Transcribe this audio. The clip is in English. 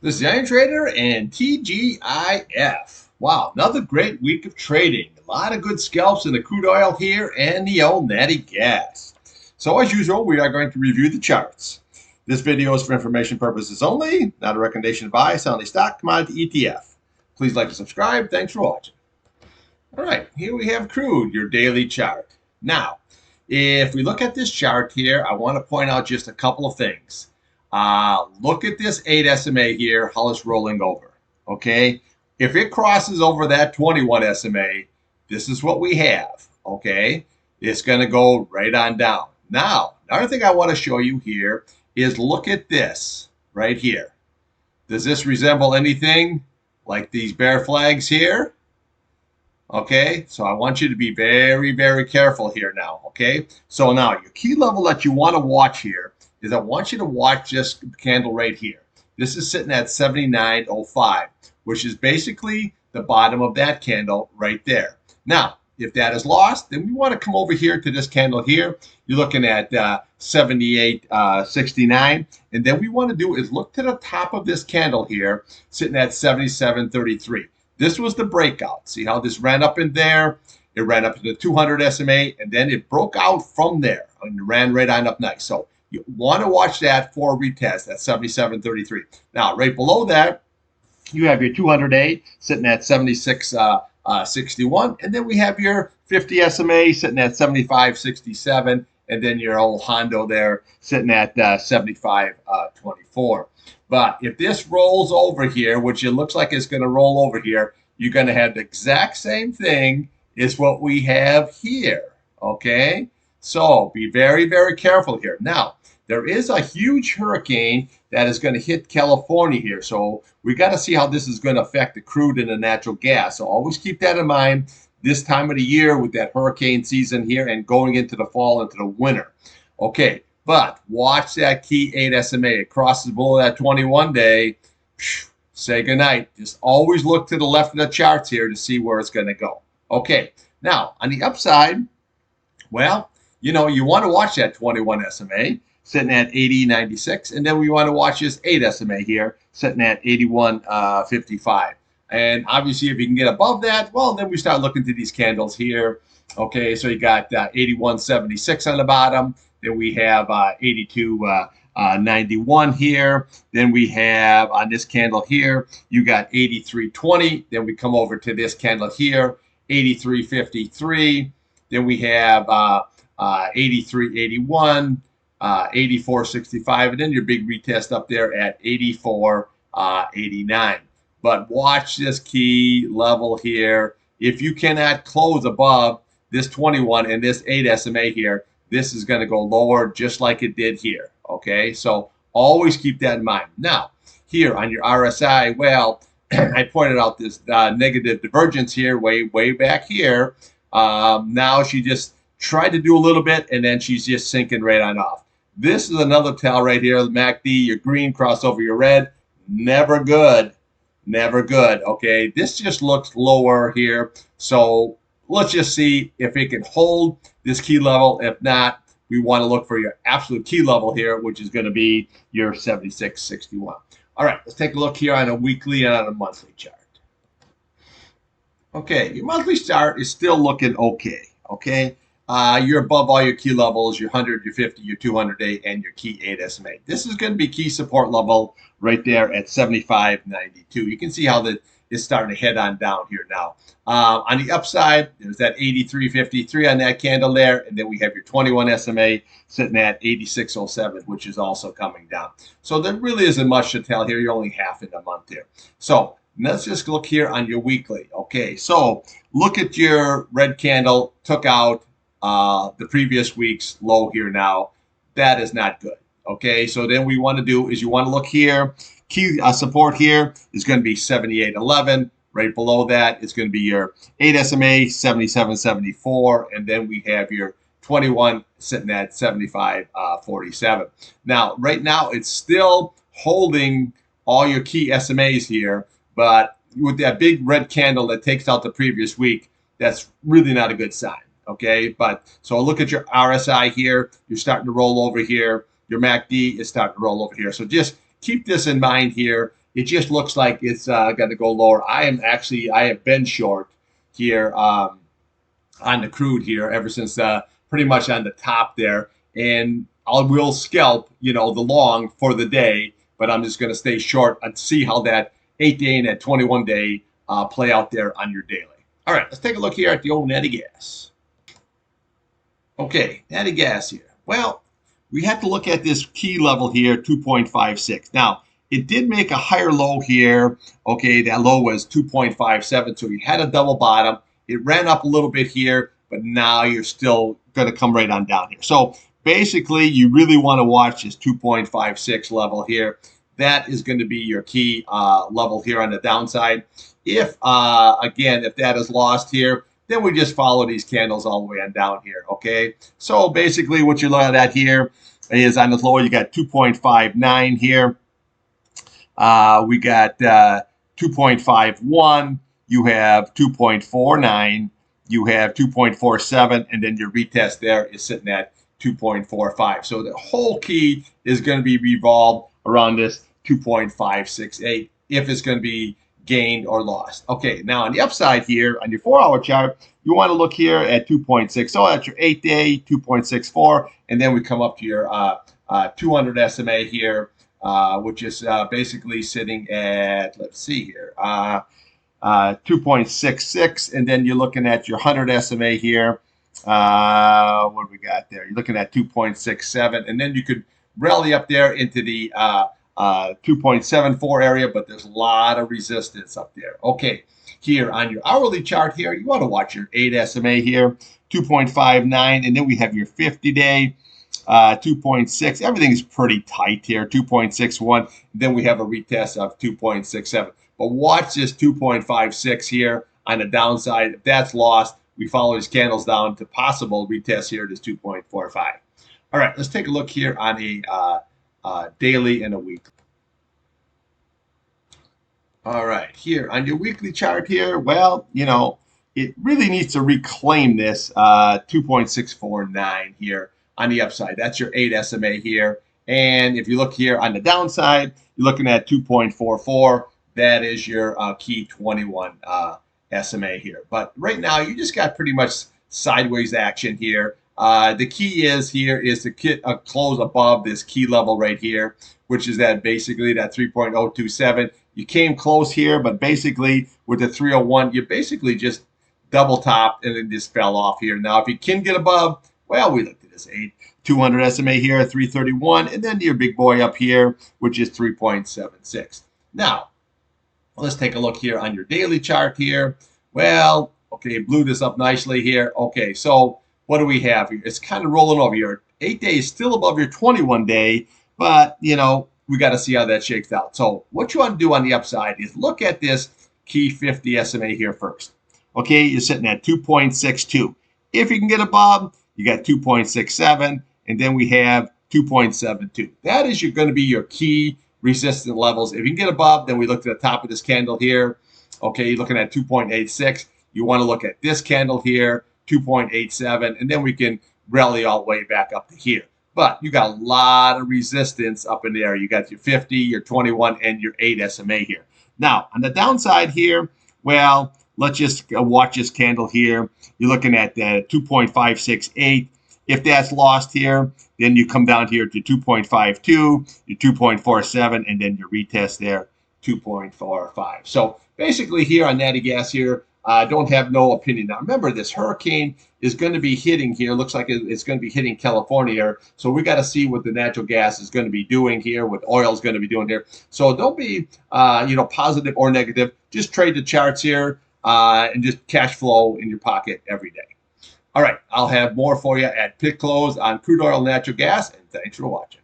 This is the Irontrader and TGIF. Wow, another great week of trading. A lot of good scalps in the crude oil here and the old natty gas. So as usual, we are going to review the charts. This video is for information purposes only, not a recommendation to buy, sell any stock, commodity, ETF. Please like and subscribe. Thanks for watching. All right, here we have crude, your daily chart. Now, if we look at this chart here, I want to point out just a couple of things. Look at this 8 SMA here, how it's rolling over. Okay, if it crosses over that 21 SMA, this is what we have. Okay, it's going to go right on down. Now, another thing I want to show you here is look at this right here. Does this resemble anything like these bear flags here? Okay, so I want you to be very, very careful here now. Okay, so now your key level that you want to watch here is I want you to watch this candle right here. This is sitting at 79.05, which is basically the bottom of that candle right there. Now, if that is lost, then we want to come over here to this candle here. You're looking at 78.69, and then we want to do is look to the top of this candle here, sitting at 77.33. This was the breakout. See how this ran up in there? It ran up to the 200 SMA, and then it broke out from there and ran right on up nice. So you want to watch that for a retest at 77.33. Now, right below that, you have your 200A sitting at 76.61, and then we have your 50 SMA sitting at 75.67, and then your old Hondo there sitting at 75.24. But if this rolls over here, which it looks like it's going to roll over here, you're going to have the exact same thing as what we have here. Okay, so be very, very careful here. Now, there is a huge hurricane that is going to hit California here. So we got to see how this is going to affect the crude and the natural gas. So always keep that in mind this time of the year with that hurricane season here and going into the fall, into the winter. Okay, but watch that key 8 SMA. It crosses below that 21 day. Say goodnight. Just always look to the left of the charts here to see where it's going to go. Okay, now on the upside, well, you want to watch that 21 SMA sitting at 80.96, and then we want to watch this 8 SMA here sitting at 81.55. And obviously, if you can get above that, well, then we start looking to these candles here. Okay, so you got 81.76 on the bottom. Then we have 82.91 here. Then we have on this candle here, you got 83.20. Then we come over to this candle here, 83.53. Then we have 83.81. 84.65, and then your big retest up there at 84.89. But watch this key level here. If you cannot close above this 21 and this 8 SMA here, this is going to go lower just like it did here. Okay, so always keep that in mind. Now, here on your RSI, well, I pointed out this negative divergence here way back here. Now she just tried to do a little bit, and then she's just sinking right on off. This is another tell right here, MACD, your green cross over your red. Never good. Never good. Okay, this just looks lower here. So let's just see if it can hold this key level. If not, we want to look for your absolute key level here, which is going to be your 76.61. All right, let's take a look here on a weekly and on a monthly chart. Okay, your monthly chart is still looking okay. Okay. You're above all your key levels, your 100, your 50, your 200-day, and your key 8 SMA. This is going to be key support level right there at 75.92. You can see how that is starting to head on down here now. On the upside, there's that 83.53 on that candle there, and then we have your 21 SMA sitting at 86.07, which is also coming down. So there really isn't much to tell here. You're only half in a month here. So let's just look here on your weekly. Okay, so look at your red candle, took out the previous week's low here now. That is not good. Okay, so then we want to do is you want to look here. Key support here is going to be 78.11. Right below that is going to be your 8 SMA, 77.74, and then we have your 21 sitting at 75.47. Now, right now, it's still holding all your key SMAs here, but with that big red candle that takes out the previous week, that's really not a good sign. Okay, but so look at your RSI here. You're starting to roll over here. Your MACD is starting to roll over here. So just keep this in mind here it just looks like it's going to go lower. I have been short here on the crude here ever since pretty much on the top there, and I will scalp, the long for the day, but I'm just going to stay short and see how that 8-day and that 21-day play out there on your daily. All right, let's take a look here at the old natty gas. Okay, natty gas here. Well, we have to look at this key level here, 2.56. Now, it did make a higher low here. Okay, that low was 2.57, so you had a double bottom. It ran up a little bit here, but now you're still going to come right on down here. So basically, you really want to watch this 2.56 level here. That is going to be your key level here on the downside. If, again, if that is lost here, then we just follow these candles all the way on down here, okay? So basically what you're looking at here is on the low, you got 2.59 here. We got 2.51. You have 2.49. You have 2.47. And then your retest there is sitting at 2.45. So the whole key is going to be revolved around this 2.568 if it's going to be gained or lost. Okay, now on the upside here, on your 4-hour chart, you want to look here at 2.60. That's your 8-day, 2.64. And then we come up to your 200 SMA here, which is basically sitting at, let's see here, 2.66. And then you're looking at your 100 SMA here. What do we got there? You're looking at 2.67. And then you could rally up there into the 2.74 area, but there's a lot of resistance up there. Okay, here on your hourly chart here, you want to watch your 8 SMA here, 2.59, and then we have your 50-day, 2.6. Everything's pretty tight here, 2.61. Then we have a retest of 2.67. But watch this 2.56 here on the downside. If that's lost, we follow these candles down to possible retest here to 2.45. All right, let's take a look here on a daily and a weekly. All right, here on your weekly chart here, well, it really needs to reclaim this 2.649 here on the upside. That's your 8 SMA here. And if you look here on the downside, you're looking at 2.44. That is your key 21 SMA here. But right now, you just got pretty much sideways action here. The key is to close above this key level right here, which is that basically that 3.027. You came close here, but basically with the 301, you basically just double topped and then just fell off here. Now, if you can get above, well, we looked at this 200 SMA here, 331, and then your big boy up here, which is 3.76. Now, let's take a look here on your daily chart here. Well, okay, blew this up nicely here. Okay, so what do we have here? It's kind of rolling over here. 8 days still above your 21-day, but, we got to see how that shakes out. So what you want to do on the upside is look at this key 50 SMA here first. Okay, you're sitting at 2.62. If you can get above, you got 2.67, and then we have 2.72. That is going to be your key resistance levels. If you can get above, then we look at the top of this candle here. Okay, you're looking at 2.86. You want to look at this candle here, 2.87, and then we can rally all the way back up to here. But you got a lot of resistance up in there. You got your 50, your 21, and your 8 SMA here. Now, on the downside here, well, let's just watch this candle here. You're looking at 2.568. If that's lost here, then you come down here to 2.52, your 2.47, and then your retest there, 2.45. So basically here on natty gas here, don't have no opinion. Now, remember, this hurricane is going to be hitting here. Looks like it's going to be hitting California. So we got to see what the natural gas is going to be doing here, what oil is going to be doing here. So don't be, positive or negative. Just trade the charts here and just cash flow in your pocket every day. All right, I'll have more for you at pit close on crude oil, natural gas, and thanks for watching.